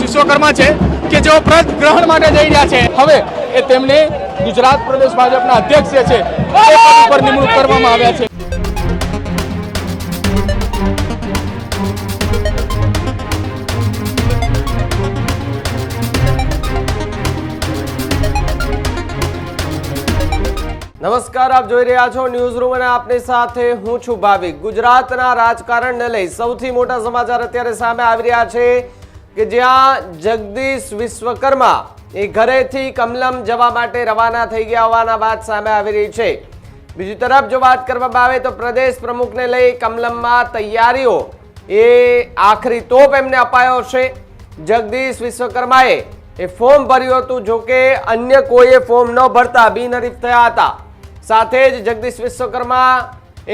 વિશ્વકર્મા છે કે જેઓ પદ ગ્રહણ માટે જઈ રહ્યા છે। હવે એ તેમને ગુજરાત પ્રદેશ ભાજપના અધ્યક્ષ છે તે પદ ઉપર નિમણૂક કરવામાં આવ્યા છે। નમસ્કાર, આપ જોઈ રહ્યા છો ન્યૂઝ રૂમ અને આપની સાથે હું છું ભાવિક। ગુજરાતના રાજકારણને લઈ સૌથી મોટા સમાચાર અત્યારે સામે આવી રહ્યા છે કે જ્યાં જગદીશ વિશ્વકર્મા એ ઘરેથી કમલમ જવા માટે રવાના થઈ ગયા હોવાના વાત સામે આવી રહી છે। બીજી તરફ જો વાત કરવામાં આવે તો પ્રદેશ પ્રમુખને લઈ કમલમમાં તૈયારીઓ એ આખરી તોપ એમને અપાયો છે। જગદીશ વિશ્વકર્માએ એ ફોર્મ ભર્યું હતું, જોકે અન્ય કોઈએ ફોર્મ ન ભરતા બિનહરીફ થયા હતા। સાથે જ જગદીશ વિશ્વકર્મા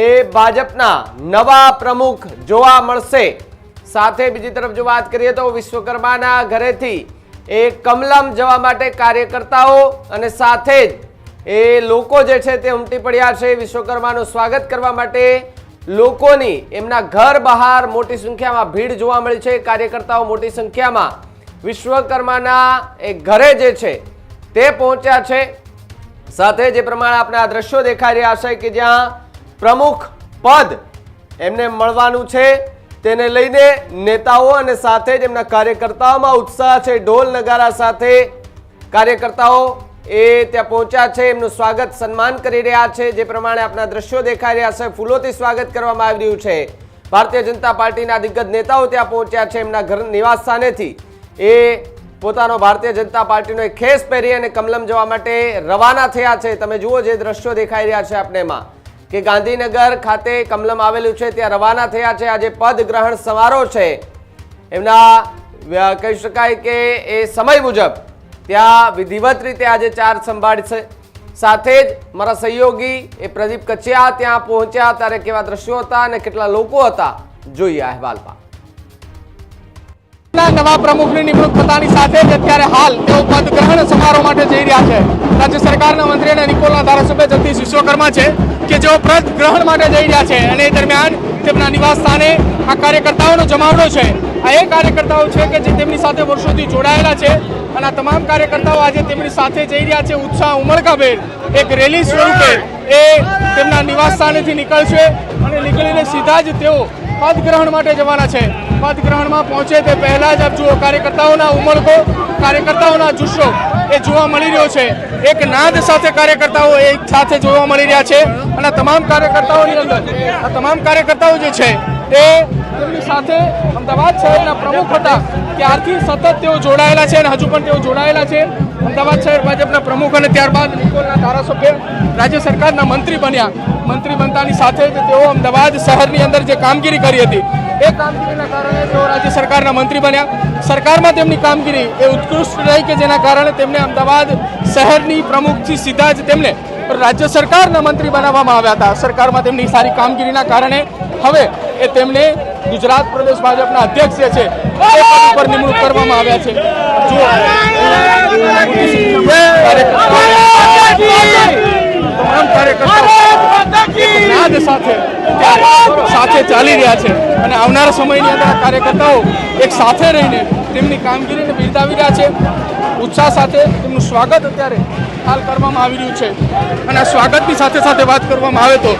એ ભાજપના નવા પ્રમુખ જોવા મળશે। સાથે બીજી તરફ જો વાત કરીએ તો વિશ્વકર્માના ઘરેથી એ કમલમ જવા માટે કાર્યકર્તાઓ અને સાથે જ એ લોકો જે છે તે ઉમટી પડ્યા છે। વિશ્વકર્માનું સ્વાગત કરવા માટે લોકોની એમના ઘર બહાર મોટી સંખ્યામાં ભીડ જોવા મળી છે। કાર્યકર્તાઓ મોટી સંખ્યામાં વિશ્વકર્માના એ ઘરે જે છે તે પહોંચ્યા છે। સાથે જે પ્રમાણે આપણે આ દ્રશ્યો દેખાઈ રહ્યા છે કે જ્યાં પ્રમુખ પદ એમને મળવાનું છે તેને લઈને નેતાઓ અને સાથે જ એમના કાર્યકર્તાઓમાં ઉત્સાહ છે। ઢોલ નગારા સાથે કાર્યકર્તાઓ એ ત્યાં પહોંચ્યા છે, એમનું સ્વાગત સન્માન કરી રહ્યા છે। જે પ્રમાણે આપણા દ્રશ્યો દેખાઈ રહ્યા છે, ફૂલોથી સ્વાગત કરવામાં આવી રહ્યું છે। ભારતીય જનતા પાર્ટીના દિગ્ગજ નેતાઓ ત્યાં પહોંચ્યા છે, એમના ઘર નિવાસ સ્થાનેથી એ પોતાનો ભારતીય જનતા પાર્ટીનો એક ખેસ પહેરી અને કમલમ જવા માટે રવાના થયા છે। તમે જુઓ જે દ્રશ્યો દેખાઈ રહ્યા છે આપણે એમાં કે ગાંધીનગર ખાતે કમલમ આવેલું છે ત્યાં રવાના થયા છે। આજે પદ ગ્રહણ સમારોહ છે એમના, કહી શકાય કે એ સમય મુજબ ત્યાં વિધિવત રીતે આજે ચાર્જ સંભાળશે। સાથે જ મારા સહયોગી એ પ્રદીપ કચિયા ત્યાં પહોંચ્યા ત્યારે કેવા દ્રશ્યો હતા અને કેટલા લોકો હતા, જોઈએ અહેવાલમાં। નવા પ્રમુખની નિમણૂક થતાની સાથે જ અત્યારે હાલ તેઓ પદ ગ્રહણ સમારોહ માટે જઈ રહ્યા છે। રાજ્ય સરકારના મંત્રી અને નિકોલના ધારાસભ્ય જગદીશ વિશ્વકર્મા છે કે જેઓ પદ ગ્રહણ માટે જઈ રહ્યા છે અને એ દરમિયાન તેમના નિવાસ સ્થાને આ કાર્યકર્તાઓનો જમાવડો છે। આ એ કાર્યકર્તાઓ છે કે જે તેમની સાથે વર્ષોથી જોડાયેલા છે અને આ તમામ કાર્યકર્તાઓ આજે તેમની સાથે જઈ રહ્યા છે। ઉત્સાહ ઉમળકાભેર એક રેલી સ્વરૂપે એ તેમના નિવાસ સ્થાનેથી નીકળશે અને નીકળીને સીધા જ તેઓ પદ ગ્રહણ માટે જવાના છે। પદ ગ્રહણમાં પહોંચે તે પહેલા જ આપ જુઓ કાર્યકર્તાઓના ઉમળકો, કાર્યકર્તાઓના જુસ્સો એ જોવા મળી રહ્યો છે। એક નાદ સાથે કાર્યકર્તાઓ એક સાથે જોવા મળી રહ્યા છે અને તમામ કાર્યકર્તાઓની અંદર આ તમામ કાર્યકર્તાઓ જે છે તે તેમની સાથે અમદાવાદ શહેરના પ્રમુખ હતા ત્યારથી સતત તેઓ જોડાયેલા છે અને હજુ પણ તેઓ જોડાયેલા છે। અમદાવાદ શહેર ભાજપના પ્રમુખ અને ત્યારબાદ નિકોલના ધારાસભ્ય રાજ્ય સરકારના મંત્રી બન્યા। મંત્રી બનતાની સાથે જ તેઓ અમદાવાદ શહેરની અંદર જે કામગીરી કરી હતી એ કામગીરીના કારણે તેઓ રાજ્ય સરકારના મંત્રી બન્યા। સરકારમાં તેમની કામગીરી એ ઉત્કૃષ્ટ રહી કે જેના કારણે તેમને અમદાવાદ શહેરની પ્રમુખથી સીધા જ તેમને રાજ્ય સરકારના મંત્રી બનાવવામાં આવ્યા હતા। સરકારમાં તેમની સારી કામગીરીના કારણે હવે એ તેમને ગુજરાત પ્રદેશ ભાજપના અધ્યક્ષ છે તે પદ ઉપર નિમણૂક કરવામાં આવ્યા છે। તમામ કાર્યકર્તાઓ સાથે ચાલી રહ્યા છે અને આવનારા સમયની અંદર આ કાર્યકર્તાઓ એક સાથે રહીને તેમની કામગીરીને બિરદાવી રહ્યા છે। ઉત્સાહ સાથે તેમનું સ્વાગત અત્યારે હાલ કરવામાં આવી રહ્યું છે અને આ સ્વાગતની સાથે સાથે વાત કરવામાં આવે તો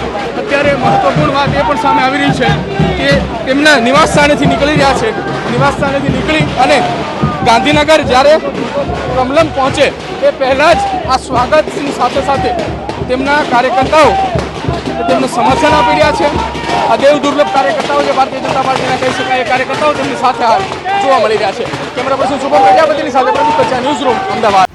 અત્યારે મહત્વપૂર્ણ વાત એ પણ સામે આવી રહી છે કે તેમના નિવાસ સ્થાનેથી નીકળી રહ્યા છે। નિવાસ સ્થાનેથી નીકળી અને ગાંધીનગર જ્યારે કમલમ પહોંચે એ પહેલાં જ આ સ્વાગતની સાથે સાથે તેમના કાર્યકર્તાઓ તેમને સમર્થન આપી રહ્યા છે। આ દેવ દુર્લભ કાર્યકર્તાઓ જે ભારતીય જનતા પાર્ટીના કહી શકાય એ કાર્યકર્તાઓ તેમની સાથે હાલ જોવા મળી રહ્યા છે। કેમેરા પર્સન શુભમ પ્રજાપતિની સાથે પ્રદીપ કચિયા, ન્યૂઝ રૂમ, અમદાવાદ।